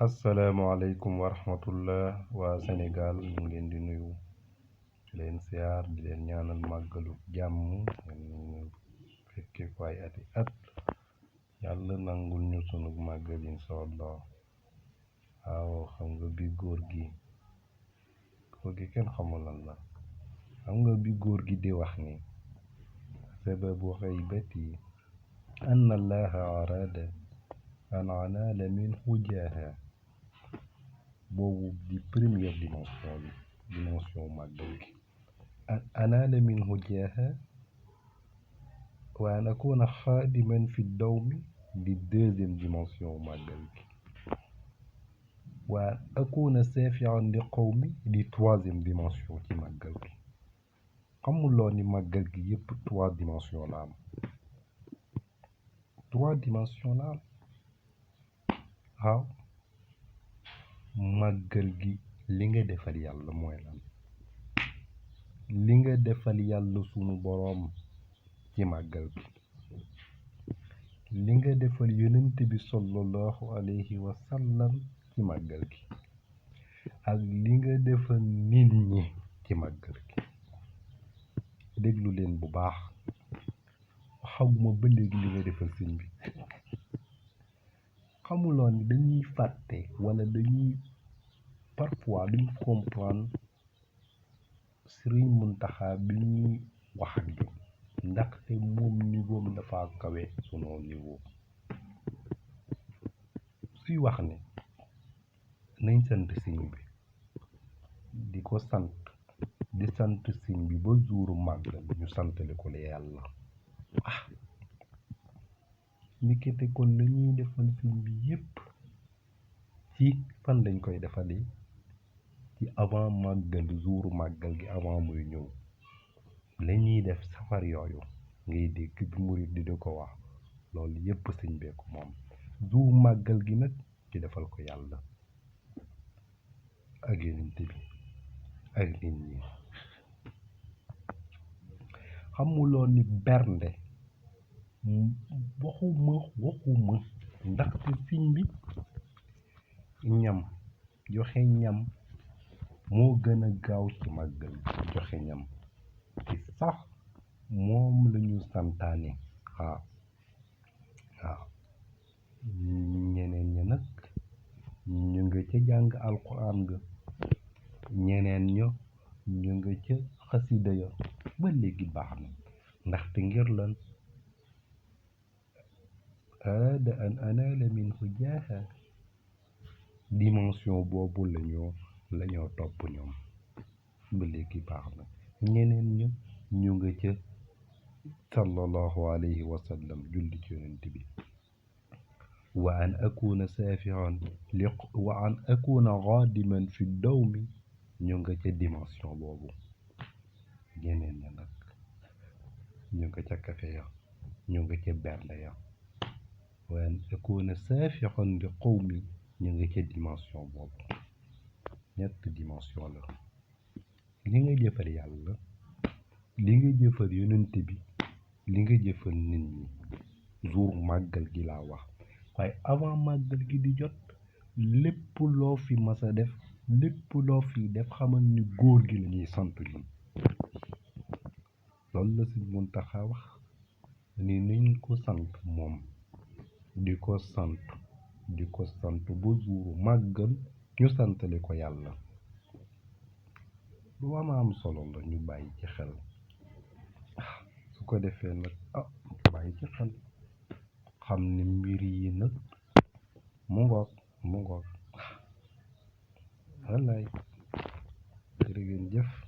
asalaamaaleykum wa rahmatullah waa Sénégal ñu ngi leen di nuyu di leen siyaar di leen ñaanal màggalu jàmm ngeen fekke ko ay ati at yàlla nangul ñu sunu màggal insha allah. waaw xam nga bi góor gi kenn xamul lan la. xam nga bi góor gi di wax ni sababu xaybati an allaha arada an anaala minhu jaaha, boobu di première dimension màggal gi. an anaala minhu jaaha wa an akuna xaadiman fi dawmi di deuxième dimension màggal gi. wa an akuna saafian li qawmi di troisième dimension ci màggal gi. xamuloo ni màggal gi yëpp trois dimension la am. waaw màggal gi li nga defal yàlla mooy lan. li nga defal yàlla sunu boroom ci màggal gi. li nga defal yonent bi sallallahu alayhi wa sallam ci màggal gi. ak li nga defal nit ñi ci màggal gi. déglu leen bu baax. xamuma ba léegi li nga defal sëñ bi. xamuloo ni dañuy fàtte wala dañuy parfois duñ comprendre Sëriñ Muntaxa bi ñuy wax ak ñun ndaxte moom niveau bi dafa kawe sunu niveau. suy wax ne nañ sant sëñ bi di ko sant di sant sëñ bi ba jouru màggal ñu santale ko la yàlla. ndekete kon lañuy defal sëñ bi yépp ci fan lañ koy defali ci avant màggal jouru màggal gi avant muy ñëw lañuy def safar yooyu ngay dégg bi murit di ko wax loolu yépp sëñ bee ko moom. jour màggal gi nag ci defal ko yàlla ak yonent bi ak nit ñi. xamuloo ni bernde waxuma ndaxte sëñ bi ñam joxe ñam moo gën a gaaw ci màggal joxe ñam ci sax moom lañu santaane. waaw ñeneen ña nag ñu nga ca jàng alquran ga, ñeneen ña ñu nga ca xasida ya ba léegi baax na ndaxte ngir lan arada an anaala minhu jaaha dimension boobu lañoo topp ñoom ba léegi baax na. ñeneen ña ñu nga ca sallallahu alayhi wa sallam julli ci yonent bi. wa an akuna saafihan wa an akuna xaadiman fi dawmi ñu nga ca dimension boobu. ñeneen ña nag ñu nga ca kafe ya ñu nga ca bernde ya. wa an akuna saafihan li qawmi ñu nga ca dimension boobu. ñetti dimension la. li nga jëfal yàlla, li nga jëfal yonent bi, li nga jëfal nit ñi jour màggal gi laa wax. waaye avant màggal gi di jot lépp loo fi mas a def lépp loo fi def xamal ni góor gi la ñuy sant ñun. loolu la Sëñ Muntaxa wax ni nañ ko sant moom di ko sant ba jour màggal ñu santale ko yàlla. lu am solo la ñu bàyyi ci xel. su ko defee nag bàyyi ci xel xam ne mbir yi nag mu ngoog wallaay jërë ngeen jëf.